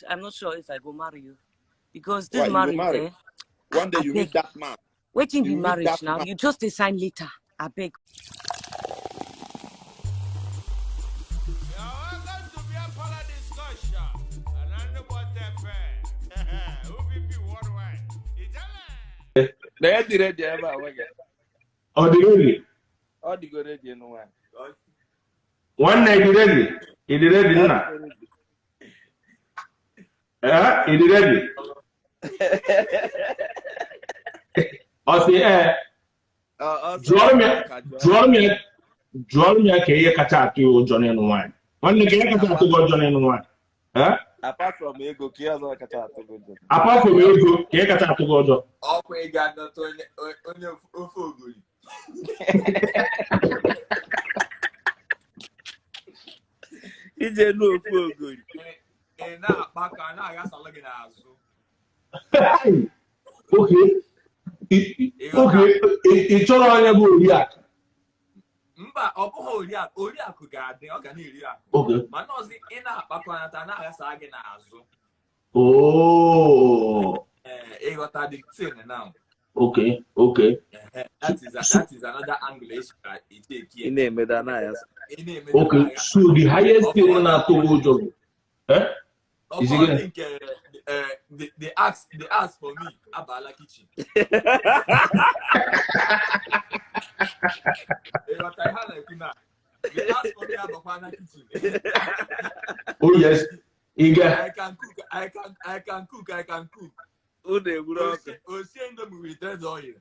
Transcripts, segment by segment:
I'm not sure if I go marry you. Because this Why, you marriage, go marry? One day you meet that man. Waiting be marriage now. Man. You just decide later. I beg. Ready ever. Oh, the ready. Oh, the go ready no one. One night ready. It ready now. It ready. I say, draw me a key kata to Johnny and one. One the key kata to go Johnny and one. Apart from ego, kia no kata to go. Apart from ego, key kata to go John. Oh, we got not on your food. It's a no food good. And now, back on, I got some looking at Okay. Okay. It's all on your board, yeah. But oh, yeah, could get the organic. Okay. But no, the inner back on it, and I got again. Oh. It got a thing now. Okay. That is another angle. It take In name it okay. So the highest thing on our Togo job. Is it they ask for me about the kitchen. They ask for me about the kitchen. Oh yes. I can cook. Who they would also send them with red oil.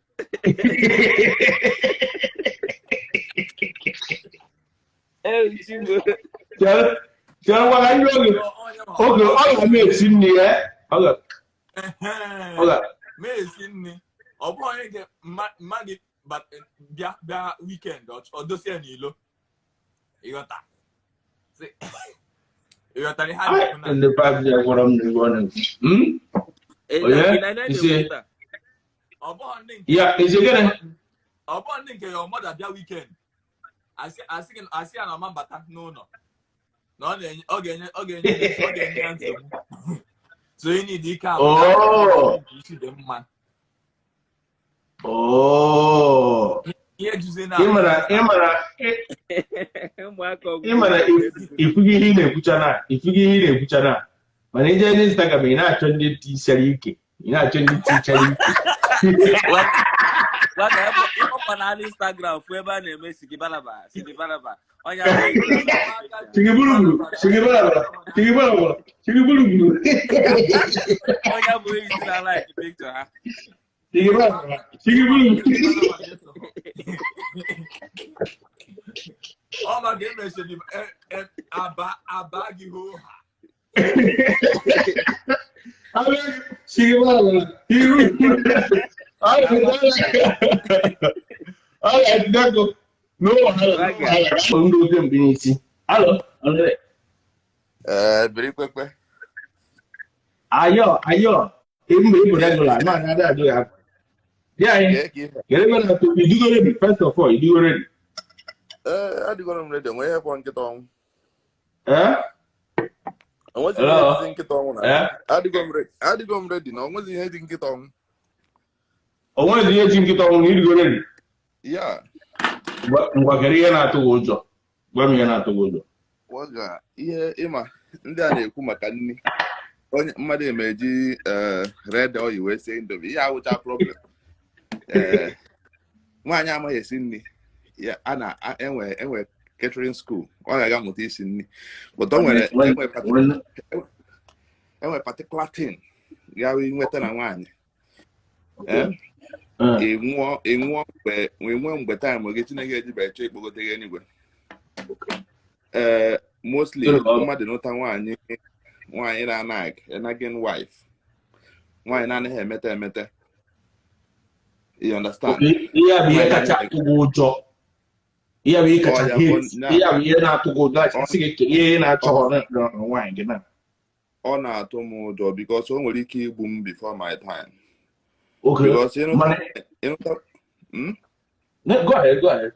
Tell what I know. Okay, all I made is in here. Okay. May in me. Or boy, get money, but their weekend or those any low. You got that. See, you got that. And the fact that what I'm doing. Oh, yeah. You see? Yeah, is it gonna? Upon your mother their weekend. I see an amount, but no. No, again. So you need the car. Oh. Imara. If you get in a Puchana, manager Instagram, you're not turning T-Sariki. You're not turning T-Sariki. What on Instagram? Whoever name is Sikibalaba. On your boy, I like the picture. Oh my goodness, I bag you. Very quick. Ayo. Even regular, man, I do have. Yeah. You're going to have to do already. First of all, you do already. I do go ready. We have one get on. Huh? I want to think it on. I do go ready. No, what's the heading get on? I want to think it on. You go ready. Yeah. But what are you not to go? What are you not to go? What? Yeah, Emma. Ndani kuma kanini. Onye mmadụ emeji red oil wee sie indomie ya awụcha problem. Nwaanyị amaghị esi nri ya a na enwe catering school ọ ga-aga mụta isi nri but enwe particular thing ya wee nweta na nwaanyị enwụọ mgbe time gị Chineke ejibe chọọ ikpogote gị enigwe mostly mmadụ nụta nwaanyị na-anaghị wife nwaanyị na-anaghị emete you understand iya bi kacha atụgo ụjọ iya bi kacha iya bi na-atụgo ụjọ asị gị ihe na-achọ nwaanyị gị na ọ na-atụ m ụjọ because o nwere ike igbu m before my time. Okay. Because go ahead.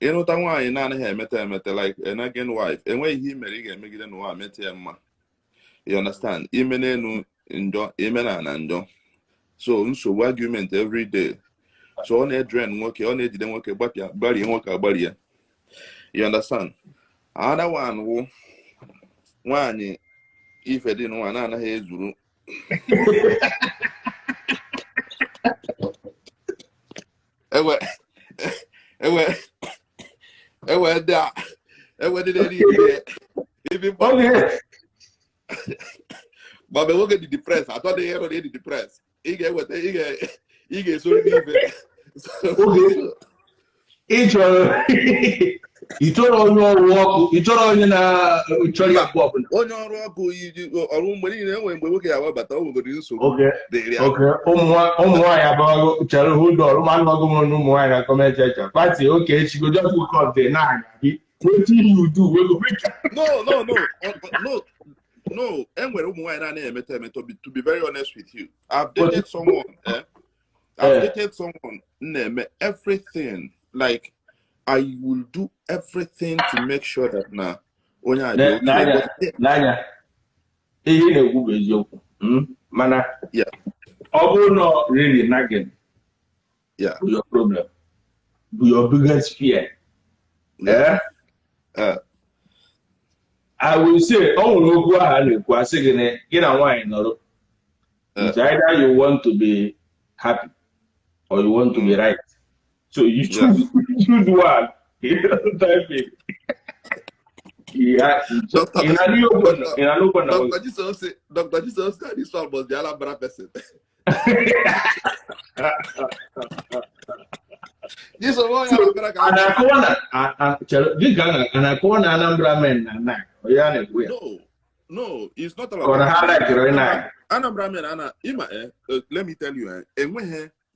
Ịnụta nwaanyị na-anaghị emete like an again wife enweghị ihe mere ị ga-emegide n'ụwa mete ya mma You understand? Imene no imena na so argument every day. So on a drain work, on a didn't work about your body and work about you. You understand? Another one if I didn't want another haze room. Ewe did even but we get depressed. I thought they were already depressed. He get so Each other walk, each other na chori akwa. Onye ọrụ ọkụ ọrụ mgbe niile mgbe nwoke ya wabata o nwegoro nsogbu. Okay. Ụmụ nwanyị abago chere hold on, ụmụ anụ ọgụ ụmụ nwanyị na comment section. Party, okay, she go just look up there now. Wetin you do? We go make. No. Enwere ụmụ nwanyị na emete to be very honest with you. I've dated someone, na-eme everything like I will do everything to make sure that na onye a dị okay. N'anya ihe na-ekwu bụ eziokwu. Mana ọ bụrụ na really nagging, your problem, your biggest fear. I will say, ọ nwere okwu ahụ a na-ekwu asị gị na nwaanyị nọrọ. It's either you want to be happy or you want to be right. So you choose one. Dr. Jesus said this one was the Alabama person. This one Anambra men. No, it's not about Anambra men. Let me tell you,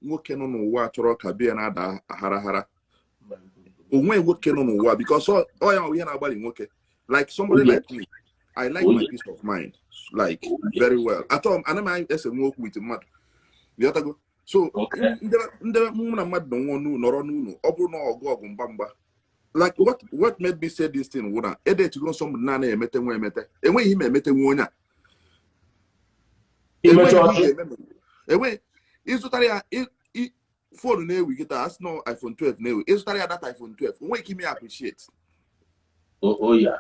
nwoke nọ n'ụwa chọrọ ka bịa na-ada hara onwe nwoke nọ n'ụwa because ọ ya ihe na-agbalị nwoke like somebody like me. I like my peace of mind like very well. Ana m ese nwe okwu with mmadụ go. So ndị mụ na mmadụ nọrọ n'ụlọ ọ bụrụ na ọgụ mgba like what made me say this thing wụ na edetigo somebody na-emete nwe emete enweghị ime emete nwe onye a enweghị ịzụtara ya phone na-ewi gịta as no iPhone 12 na-ewi ịzụtara ya that iPhone 12 onwe ike ime appreciate. Yeah.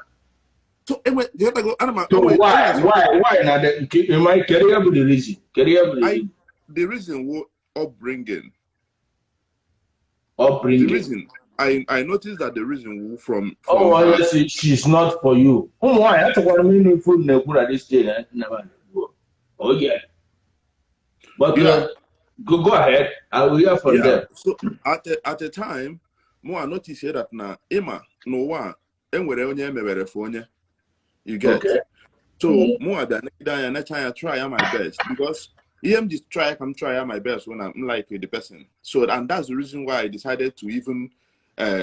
So why na my career the reason the reason was upbringing. The reason I noticed that the reason from yes, she's not for you. Why that's what I mean food na this day oh yeah. But go ahead. I will hear from them. So at a time, more I noticed here that na Emma no one enwere onye emebere for onye. You get so more than I try my best because I'm just try my best when I'm like the person. So and that's the reason why I decided to even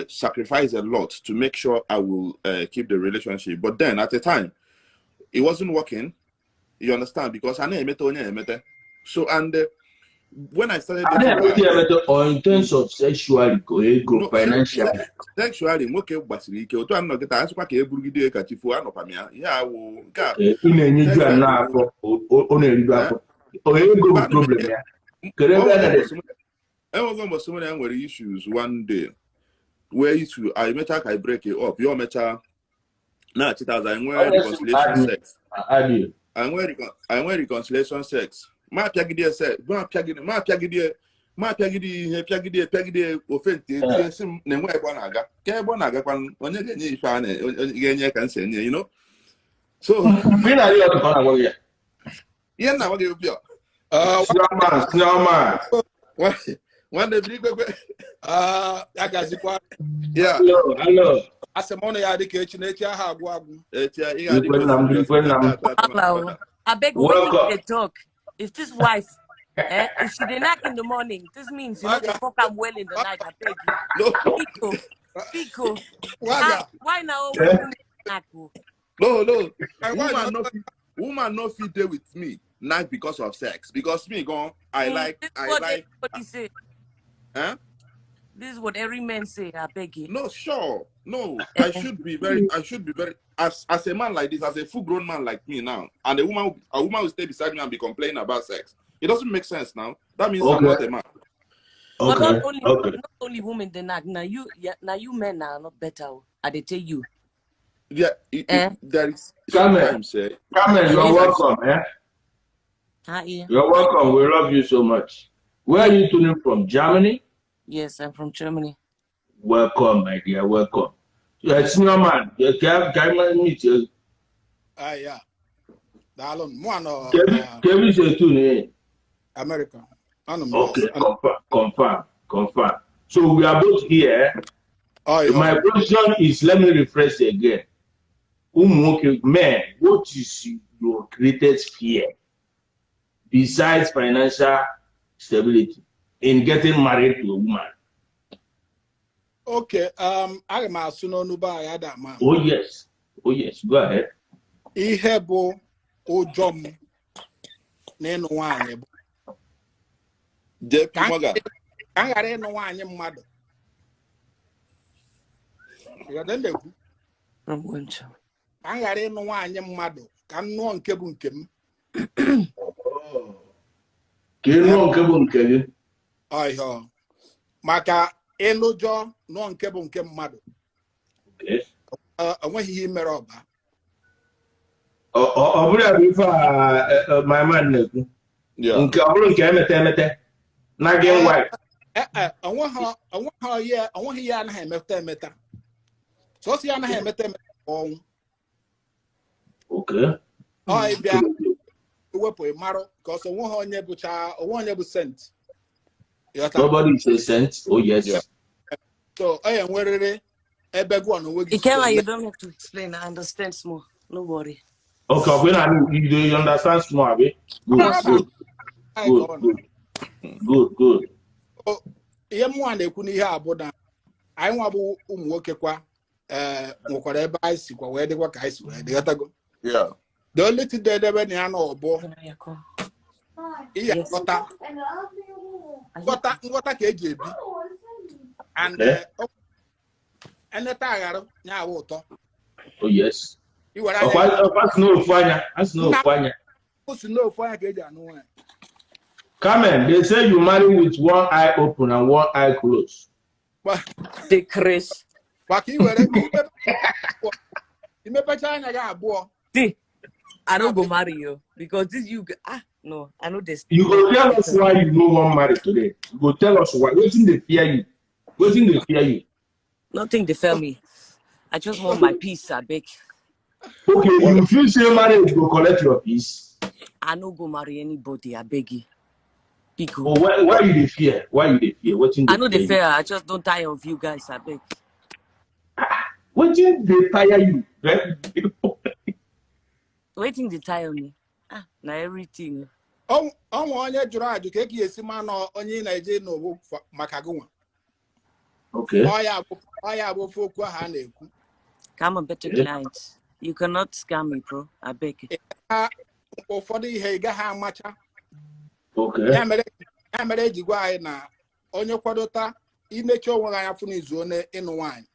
sacrifice a lot to make sure I will keep the relationship. But then at the time, it wasn't working. You understand? Because I know so and when I started or in terms of sexually go financially. Sexually, okay, basically, to I'm not get as kwa ke burugide ka chifu anopamia. Yeah, wo ka. Ina nyiju na afọ o na eridu afọ. O ego problem ya. Kere I was almost someone that were issues one day where I met I break it up. Your mecha na chita I wear reconciliation sex. I wear reconciliation sex. Ma piagide se ma piagide ofente sim na enwe ebo na aga ke ebo na aga kwan onye ga enye ife a na ga-enye ka nse enye you know so we na you to na go here ye na wa ga opio Snowman one day big kwekwe agazikwa yeah hello asemono ya dịka echi na echi aha agwụ echi ya I beg you talk. If this wife, if she did knock in the morning, this means you know they fuck am well in the night. I beg you. Pico. Why now? No. Woman no fit there with me not because of sex. Because me gone. I like. Say. Huh? This is what every man say. I beg you. No, sure. No, I should be very, as a man like this, as a full-grown man like me now, and a woman will stay beside me and be complaining about sex. It doesn't make sense now. That means I'm not a man. But not only women they nag. Now you men are not better. I they tell you. Yeah, there is sometimes. Carmen, you're welcome. You're welcome. We love you so much. Where are you tuning from? Germany? Yes, I'm from Germany. Welcome, my dear. Welcome. You're a senior man. Can I meet you? Yeah. Can we say to America? Okay, confirm. So we are both here. My question is, let me rephrase it again. Man, what is your greatest fear besides financial stability in getting married to a woman? Okay, I'm asking that man. Oh yes, go ahead. Ihebo ojom nenu wanye. Kangare no wanye mmadu. Ya dende ku. Kangare no wanye mmadu. Kan no nke bu nkem. Ke no nke bu nkem. Ayo. Maka elojo no nke bu nke mmadu. Okay. Onweghị mere ọba. Ọ bụrụ ya bụ ife my man na-ekwu. Nke ọ bụrụ nke emete na gị wife. Onweghị ya anaghị emeta. So si ya anaghị emeta ọnwụ. Okay. Ọ bịa wepụ ịmarụ ka ọsọ onwe onye bụ sent. Nobody is a saint. Oh yes. Yeah. So I am where Ikema, you don't have to explain. I understand small. No worry. Okay, when you understand small, abi? Good. Oh, one they couldn't hear about that. I want to nwoke kwa nwokwara ebe anyị sikwa wee dịkwa ka anyị si wee dịghọtago. Yeah. The only thing that ebe na ya na ọbọ iya nghọta ka eji ebi and eneta aghara nya awụ ụtọ. Oh yes. That's no fanya. Ka eji anụ nwanyị. Carmen, they say you marry with one eye open and one eye closed. The Chris. See, I don't go marry you because this you no, I know this. You go tell us why you no want marry today. You go tell us why. Waiting they fear you. Nothing they fear me. I just want my peace, I beg. Okay, you feel say marriage go collect your peace. I no go marry anybody, I beg you. Oh, why you dey fear? I know they fear. I just don't tire of you guys, I beg. Waiting they tire you. Waiting they tire me. Na everything. Onye jụrụ ajụ ka eki esi ma na onye na-eje n'owu maka gị nwa. Okay. Oya bụ okwu ahụ a na-ekwu. I'm a better client. You cannot scam me, bro. I beg you. Ụfọdụ ihe ị gaghị amacha. Okay. Ya mere eji gwa anyị na onye kwadota imechi onwe ya afọ n'izu one ịnụ nwaanyị.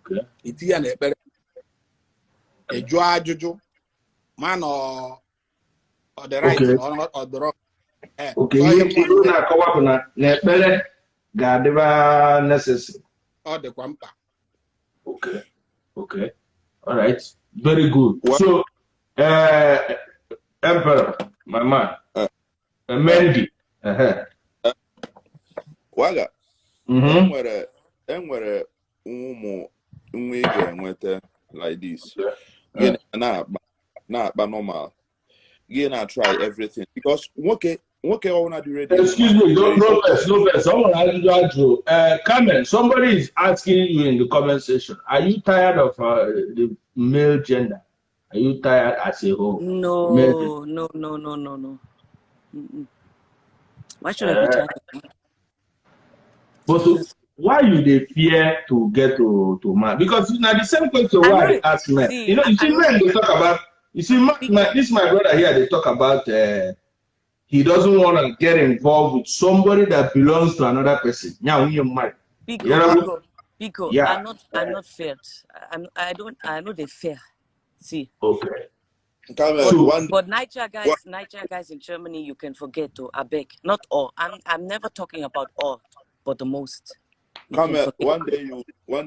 Okay. Iti ya n'ekpere. Ejụ ajụjụ ma na ọ dị right or the wrong. Okay, you na-akọwa bụ na n'ekpere ga-adịba necessary. Ọ dịkwa mkpa. Okay. All right. Very good. So, Emperor, my man, Mendy. Waga. Enwere ụmụ nwa ị ga-enweta like this. Gị na-akpa normal. Gị na-try everything because nwoke ọwụna dị ready. Excuse me, no best. Someone has to Carmen, somebody is asking you in the comment section, are you tired of the male gender? Are you tired as a whole? No. Why should I be tired? But why you they fear to get to man? Because now the same question why I ask men. You see men they talk about. You see, my brother here they talk about. He doesn't want to get involved with somebody that belongs to another person. Now when you're married, Pico, Yeah. I'm not fair. I know they're fair. See. Okay. But Niger guys in Germany, you can forget to. I beg. Not all. I'm never talking about all, but the most. Come here. One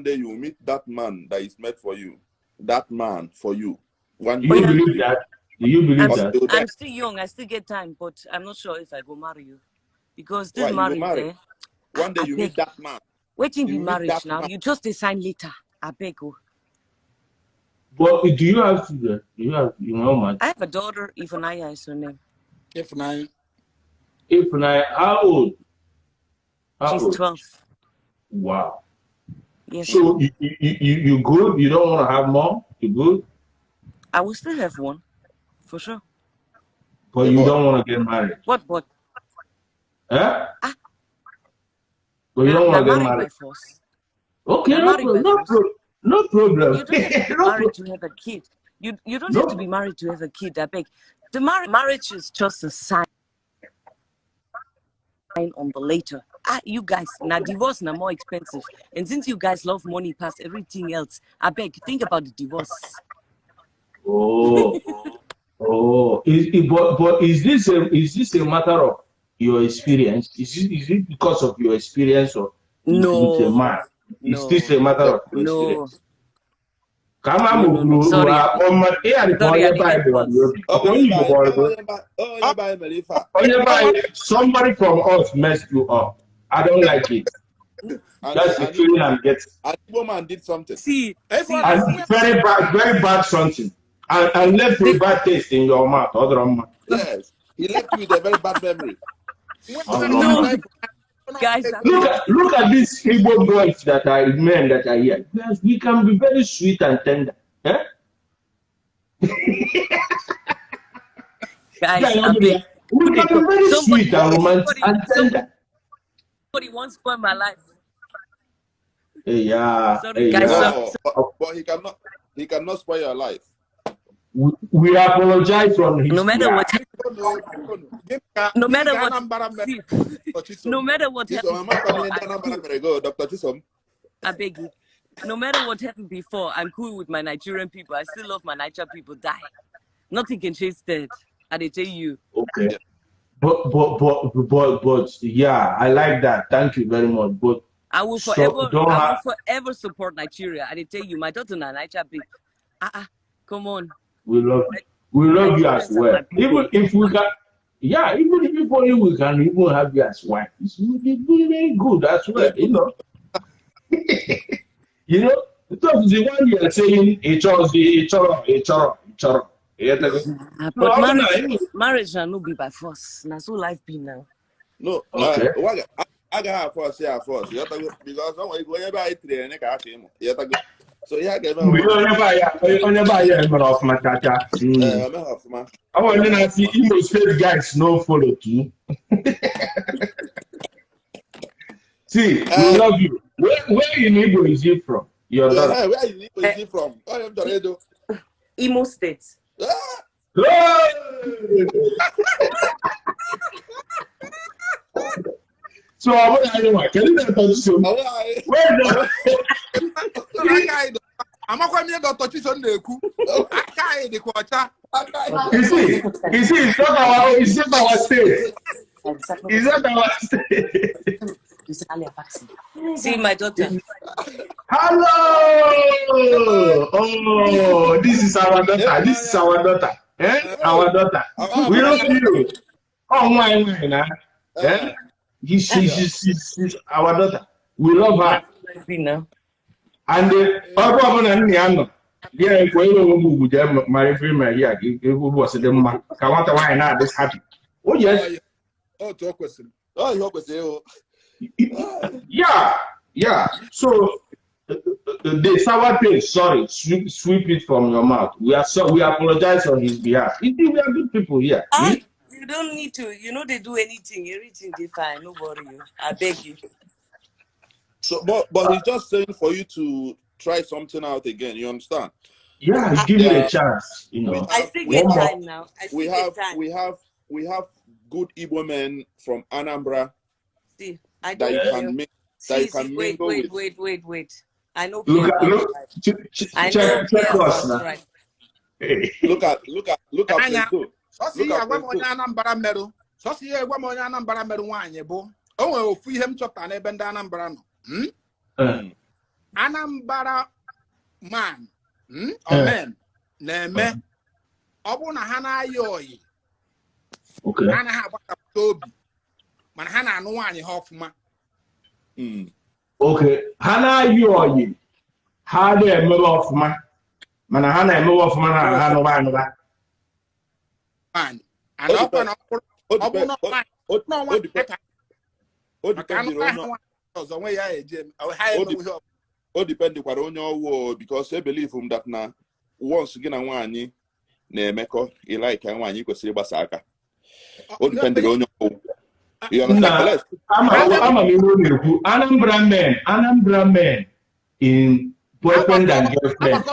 day you meet that man that is meant for you. That man for you. Do you believe that? Do you believe that? I'm still young. I still get time, but I'm not sure if I go marry you. Because this marriage, one day you meet that man. Waiting be marriage now. You just decide later. I beg you. But do you have children? Do you have, man? I have a daughter, Ifunaya is her name. Ifunaya, how old? She's 12. Wow. Yes. So you good? You don't want to have more? You good? I will still have one, for sure. But you don't want to get married? What? Huh? But you don't want to get married? By force. Okay, no problem. You don't have to be married to have a kid. You don't have to be married to have a kid, I beg. The marriage is just a sign on the later. You guys, now divorce now more expensive. And since you guys love money past everything else, I beg, think about the divorce. Oh. But is this a matter of your experience? Is it because of your experience or with a man? Is this a matter of your experience? No. Sorry. Somebody from us messed you up. I don't like it. That's the feeling I'm getting. A woman did something. And very bad something. And left with bad taste in your mouth. Yes, he left you with a very bad memory. No. Guys, look at these Igbo boys that are men that are here. Yes, we can be very sweet and tender. Eh? Guys, we can be very sweet and romantic and tender. Somebody wants to spoil my life. Yeah. Sorry, guys. No, but he cannot spoil your life. We apologize from his no matter what. No matter what happened. I beg you. No matter what happened before, I'm cool with my Nigerian people. I still love my Nigerian people. Die. Nothing can change that. I tell you. Okay. But yeah, I like that. Thank you very much. But I will forever support Nigeria. I tell you, my daughter and Nigeria big. Come on. We love you as well. Even if we can, even if only we can even have you as wife, it's really good as well, because the one you are saying, but marriage will be by force. That's all life be now. No, okay. I got force, because whenever I train, I got him. So yeah, I want to see Imo State guys no follow too. See, we love you. Where in Igbo is he from? Where in Igbo is he from? I am Toledo. Imo State. So can you touch some? I'm not going to touch this on the coup. You see, it's not our state. It's not our state. See my daughter. Hello! Oh, this is our daughter. This is our daughter. Eh? Our daughter. We love you. Oh, my. Eh? She's our daughter. We love her. And marry female here. It was the man. Kawata why not this happy. Oh yes. Oh, talk question. Oh, you hope so. Yeah. So the sour taste, sorry, sweep it from your mouth. We apologize on his behalf. We are good people here. You don't need to. They do anything. Everything they fine. No worry. I beg you. So, but he's just saying for you to try something out again. You understand? Yeah, give me a chance. I still get time now. We have good Igbo men from Anambra. See, I that don't you can make. That you can mingle with. Wait. I know fear about strife. I know fear about strife. Look at Presto. So see ya gwa mo nya Anambra meru. So see ya gwa mo nya Anambra meru nwanye bụ. O nwe ofu ihe m chọpụtara n'ebe ndị Anambra nọ. Anambra man, or men, na-eme ọ bụ na ha na-ayị oyi. Okay. Ha na-ha agbakapụta obi. Mana ha na-anụ nwaanyị ha ọfụma. Okay. Ha na-ayị oyi. Ha na-emewe ọfụma. Mana ha na-emewe ọfụma na ha nụba anụba. Man, and ọ bụ na ọ bụ na o depend kwara onye ọwụ because I believe that na once gị na nwaanyị na-emekọ like nwaanyị kwesịrị ịgbasa aka. O depend onye ọwụ. You understand? Anambra men in boyfriend and girlfriend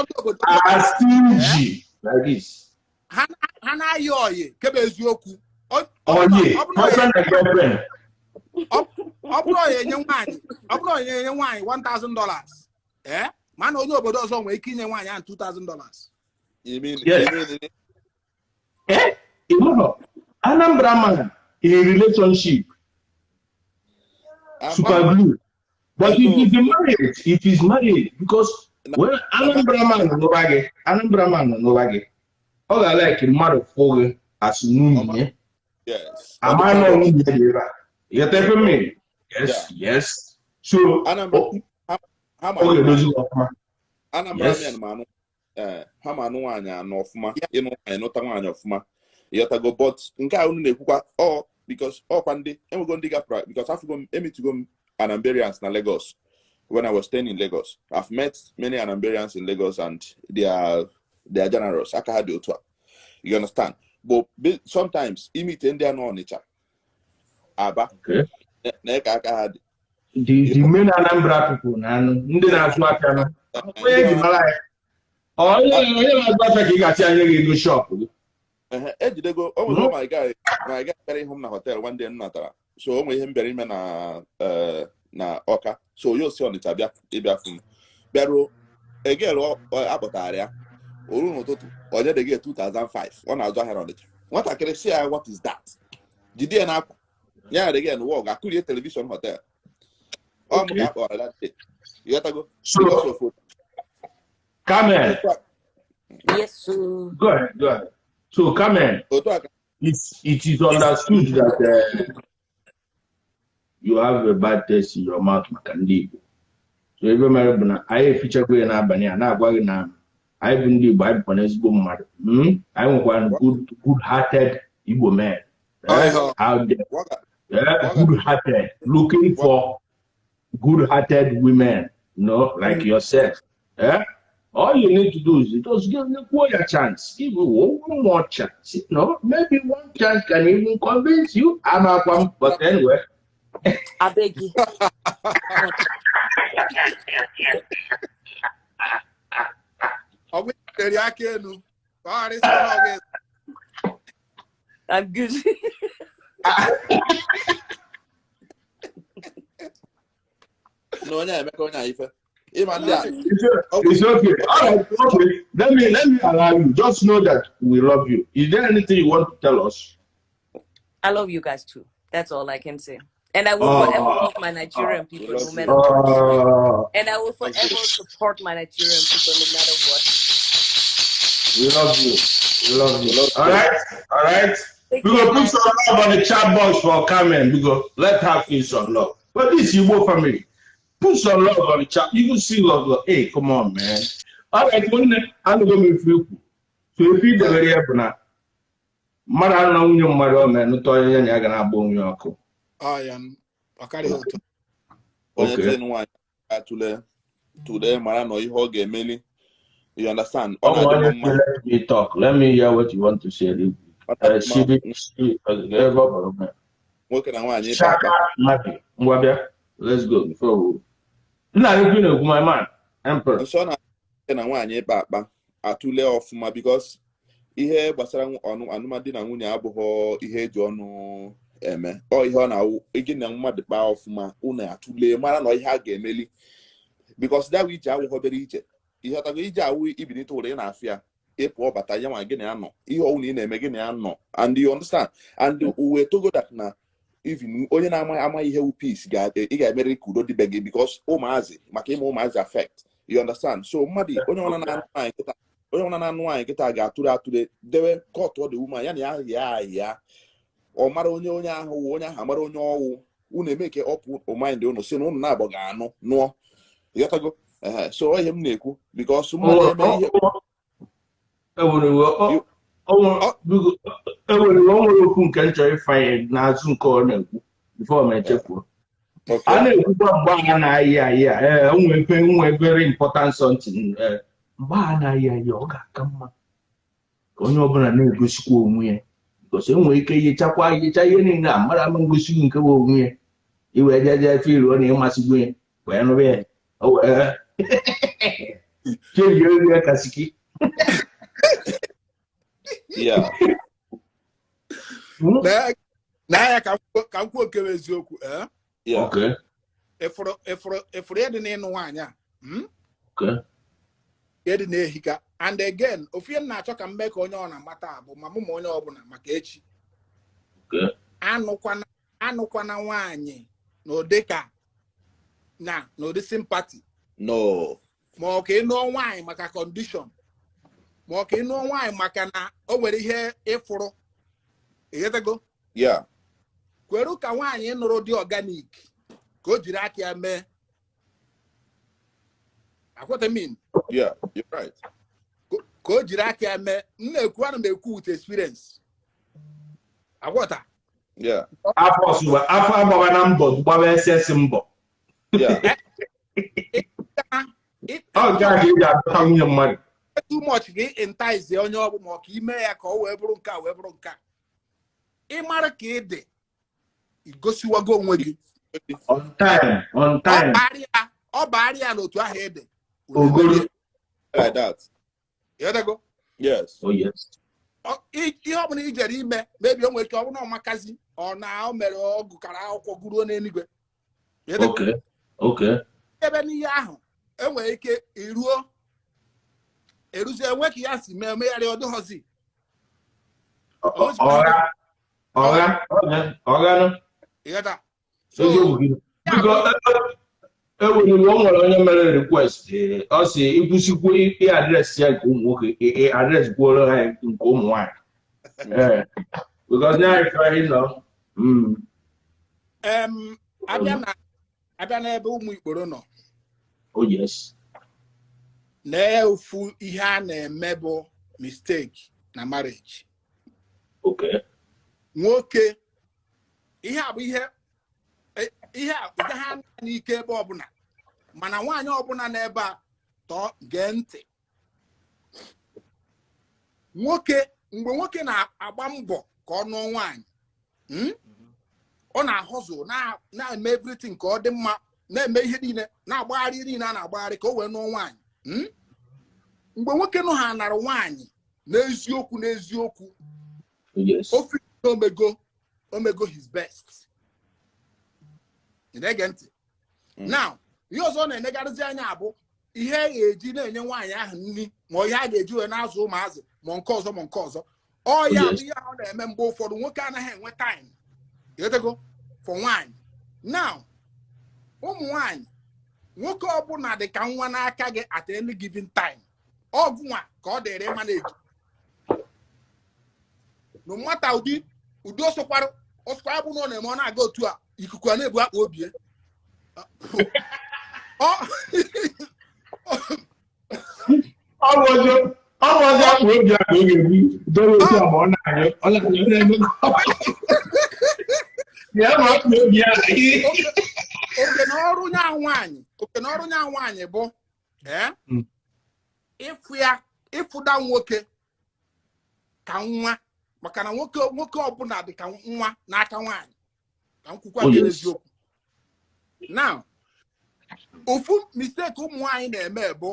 are stingy like this. Ha na-ayị oyi kebe eziokwu. Boyfriend and girlfriend. Ọ bụrụ onye enye nwaanyị $1,000. Mana onye obodo ọzọ nwere ike inye nwaanyị ahụ $2,000. You mean? Anambra man in a relationship, super glue. But it is married because when Anambra man no bag, all I like in matter of as noon. Yes. Am I not? You tell me? Yes. So, Anambra man, Hamanu anya no ofuma, nota nwanya ofuma. Yotago but nke a unu na-ekwukwa because kwande we go dig up because I go to go Anambarians na Lagos when I was staying in Lagos. I've met many Anambarians in Lagos and they are generous. Aka ha dị otu a. You understand? But sometimes imite ndị anọ Onitsha. Aba. Okay. Na aka ha dị. The main Anambra people na ndị na-azụ aka na. Onye dị mara ya. Onye na-azụ aka ka ị ga-asị anya ga-ego shop. Ejidego o my guy bịara ihu m na hotel one day nnatara. So o nwere ihe m bịara ime na Ọka. So yo si Onitsha ịbịa fụ m. Bịaruo egelu akpọtara ya. Oru n'ụtụtụ onye dị gị 2005 ọ na-azụ ahịa Onitsha. Nwatakịrị si ya what is that? Jide ya n'akwa. Ya dị gị n'ụwa ga-akụrie television hotel. Ọ mụ ka akpọrọ that day. You got to go. So, Carmen. Yes, sir. Go ahead. So, Carmen, it is understood that you have a bad taste in your mouth, Makandi. So, every man, I feature going up and I go now. I been the Bible on his boom. I want one good-hearted Igbo man out there. Good-hearted, looking for good-hearted women, like yourself. All you need to do is just give you a chance. Give you one more chance. Maybe one chance can even convince you. But anyway. I beg you. I'm good. No, it's okay. All right, okay. Let me allow you. Just know that we love you. Is there anything you want to tell us? I love you guys too. That's all I can say. And I will forever love my Nigerian people no matter what. And I will forever support my Nigerian people no matter what. We love you. All right. We will put some love on the chat box for Carmen. Because let's have some love. But this is your family. Put some love on the chat. You can see love. Hey, come on, man. All right, I'm going to feel. So if you do very happy, Mara no new mother, man, no toy, and you're gonna bone your uncle. I am a carry. Okay. Today, Mara no you hug a melly. You understand? Let me talk. Let me hear what you want to say. Let's go before my man. Emperor. So na nwaanyị ịkpa akpa atụle ọfụma because ihe gbasara anụmadị na nwunye abụghị ihe eji ọnụ eme ọ ihe ọ na-awụ igi na mmadụ kpaa ọfụma unu atụle mara na ihe a ga-emeli because that we jaw hobby ije ihe ọtago ije awụ ibinite ụra ị na-afịa ịpụ ọbata ya nwa gị na ya nọ ihe ọwụ na ị na-eme gị na ya nọ and you understand and uwe togo that na even onye na-ama ihe wu peace ị ga-emere ka udo dịbe gị because ụmụazị maka ịma ụmụazị affect you understand so mmadụ onye ọna na-anụ nwaanyị nkịta ga-atụrụ dewe court ọ dị woman ya na ya ọ mara onye ahụ amara onye ọwụ unu eme ke ọpụ mind unu si na unu na-abọ ga-anụ nụọ ịghọtago so ihe m na-ekwu because mmadụ eme ihe enwere okwu nke m chọrọ ịfanye n'azụ nke ọ na-ekwu before m echefuo a na-ekwukwa mgbe a na-ayị nwe very important something mgbe a na-ayị ọ ga-aka mma ka onye ọbụla na-egosikwa onwe ya because enwere ike ihicha ihe niile a mara ama ngosi nke bụ onwe ya iwe jeje fil ọ na-ịmasịgbu ya wee nụrụ ya cheji olu ya kasiki na ya ka m kwuo nke eziokwu efuru ya dị n'ịnụ nwaanyị a ya dị n'ehika and again ofie na-achọ ka m mee ka onye ọ na-amata bụ ma mụ ma onye ọbụla maka echi anụkwana nwaanyị n'ụdị ka n'ụdị sympathy no ma ọ ka ịnụọ nwaanyị maka condition ma ọ ka ịnụọ nwaanyị maka na o nwere ihe ịfụrụ ịghọtago kweru ka nwaanyị nụrụ dị organic ka o jiri aka ya mee akwatamin you're right ka o jiri aka ya mee na-ekwu ana m ekwu with experience agwọta afọ agbawa na mbọ gbawa esesi mbọ ọ gaghị eji adọta nwunye mmadụ too much gị entice onye ọ bụ ma ọ ka ime ya ka ọ wee bụrụ nke a wee bụrụ nke a ịmara ka ị dị igosiwago onwe gị on time ọ baara ya n'otu ahụ ị dị ogoro like that yes ihe ọ bụla i jere ime mebi o nwere ike ọ bụrụ na ọmakazi ọ na o mere ọgụ kara akwụkwọ guruo n'eluigwe ebe n'ihe ahụ enwere ike eruzie enwe ka ya si mee megharị ọdụghọzi ewere o nwere onye mere request ọ si ikwusikwu ihe adreesị ya nke ụmụ nwoke adreesị kwuoro ha nke ụmụ nwaanyị because now if I know abịa n'ebe ụmụ Ikporo nọ oh yes na-efu ihe a na-eme bụ mistake na marriage nwoke ihe a bụ ihe ha n'ike ebe ọbụla mana nwaanyị ọbụla n'ebe a tọọ gee ntị mgbe nwoke na-agba mbọ ka ọ nụọ nwaanyị ọ na-ahụzụ na-eme everything ka ọ dị mma na-eme ihe niile na-agbagharị niile a na-agbagharị ka o wee nụọ nwaanyị mgbe nwoke nụ ha nara nwaanyị n'eziokwu ofe omego his best na-ege ntị now ihe ọzọ na-enegarịzi anya abụ ihe a ga-eji na-enye nwaanyị ahụ nri ma ihe a ga-eji wee na-azụ ụmụazị ma nke ọzọ ọ ya bụ ihe ahụ na-eme mgbe ụfọdụ nwoke anaghị enwe time ịghọtago for nwaanyị now ụmụ nwaanyị nwoke ọbụla dị ka nwa n'aka gị at any given time ọgụ nwa ka ọ dịrị ịma na-eji na nwata ụdị ọsọkwara bụ na ọ na-eme ọ na-aga otu a ikuku a na-ebu akpa obi oke na ọrụ nya nwaanyị bụ ịfụda nwoke ka nwa maka na nwoke ọbụla dị ka nwa n'aka nwaanyị ka nkwukwa gị eziokwu now ofu mistake ụmụ nwaanyị na-eme bụ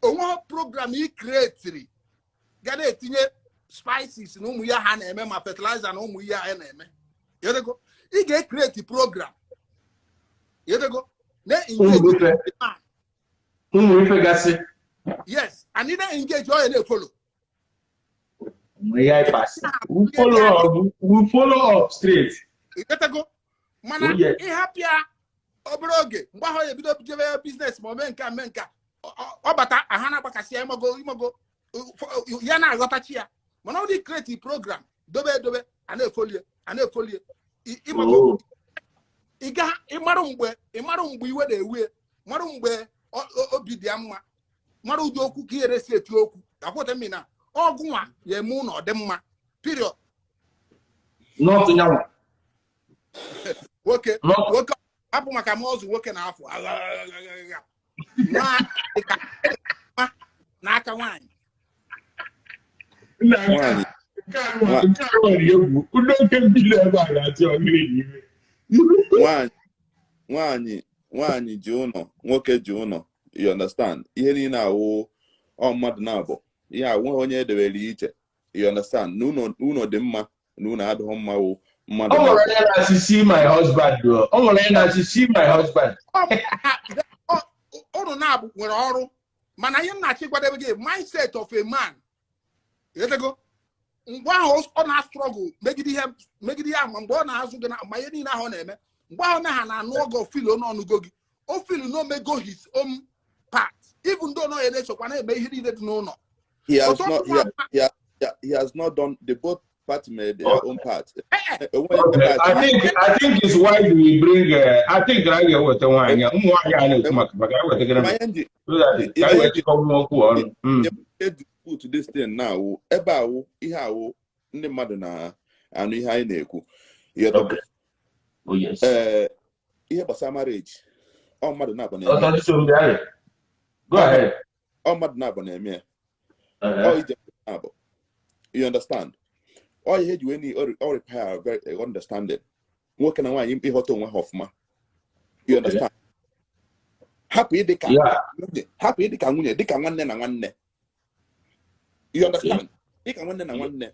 onwe program ị kreetiri ga na-etinye spices na ụmụ ya ha na-eme ma fertilizer na ụmụ ya ha na-eme ị ga-ekreti program na-engage Yes, and you don't engage all and follow. We follow up straight. You gotta go. Man, you happy? Obroge, mbaho ye bido business menka. Obata ahana bakasi imogo. Yana agotachia. Man only create program. Dobe ane folie. Imogo. Iga imaru mgbe iwe de ewe. Maru mgbe obi di amma. Maru di okwu ki ere si eti okwu. Akwete mi na ogunwa ye mu na ode mma. Period. Not nyawo. Okay. Hapo maka mozu woke na afọ. Na aka nwanyị. Nwanyị ji ụnọ, nwoke ji ụnọ. You understand? Ihe niile awụ ọ mmadụ na-abụ. Ihe awụ onye edebere iche. You understand? N'ụnọ dị mma, n'ụnọ adịghị mma wụ. See my husband. See my husband. Unu na-abụ nwere ọrụ mana ihe nna chikwadebe gị mindset of a man. Yetego ngwa ahụ ọ na-struggle megide ihe ma mgbe ọ na-azụ gị na ma ihe niile ahụ na-eme mgbe ahụ na ha na-anụ ogo feel n'ọnụgo gị o feel no mego his own part even though no na-esokwa na-eme ihe niile dị n'ụlọ. He has not done the both party made their own part. Okay. I think it's why we bring. I think I get what the one. Put this thing now. Eba ihawo ndị mmadụ na anu ihe anyị na-ekwu. Oh yes. Ihe gbasara marriage. Ọ mmadụ na-abụ na-eme. Go ahead. Ọ mmadụ na-abụ na-eme. Ọ ije na-abụ. You understand? All you had when you require very understanding. What can I want you to Hoffman? You understand? Happy they can happy they can win it, they can one and one. You understand? They can one and one.